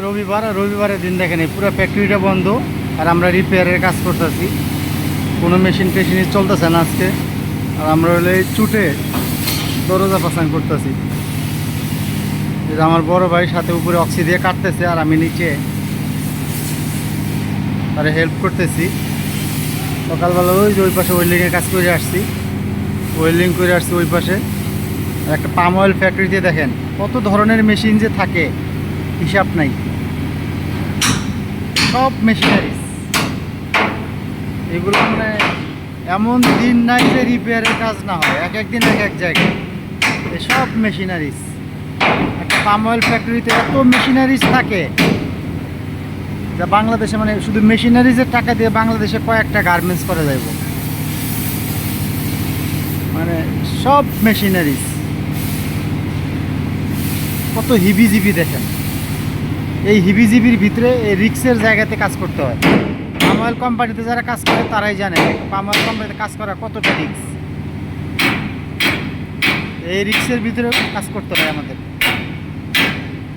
রবিবার, আর রবিবারের দিন দেখেন এই পুরো ফ্যাক্টরিটা বন্ধ, আর আমরা রিপেয়ারের কাজ করতেছি। কোনো মেশিন টেশিনই চলতেছে না আজকে। আর আমরা হলে এই চুটে দরজা পাসান করতেছি। যে আমার বড় ভাই সাথে উপরে অক্সি দিয়ে কাটতেছে, আর আমি নিচে আরে হেল্প করতেছি। সকালবেলা ওই যে ওই পাশে ওয়েল্ডিংয়ের কাজ করে আসছি, ওয়েল্ডিং করে আসছি ওই পাশে। আর একটা পাম অয়েল ফ্যাক্টরিতে দেখেন কত ধরনের মেশিন যে থাকে হিসাব নাই, সব মেশিনারিজ। এগুলো মানে এমন দিন নাই যে রিপেয়ারের কাজ না হয়, এক এক দিন এক এক জায়গায় সব মেশিনারিজ। একটা পাম অয়েল ফ্যাক্টরিতে এত মেশিনারিজ থাকে যা বাংলাদেশে মানে শুধু মেশিনারিজের টাকা দিয়ে বাংলাদেশে কয়েকটা গার্মেন্টস করা যাইব, মানে সব মেশিনারিজ। কত হিবিজিবি দেখেন। এই হিবিজিবির ভিতরে এই রিক্সের জায়গাতে কাজ করতে হয়। পাম অয়েল কোম্পানিতে যারা কাজ করে তারাই জানে পাম অয়েল কোম্পানিতে কাজ করা কতটা রিক্স। এই রিক্সের ভিতরে কাজ করতে হয় আমাদের।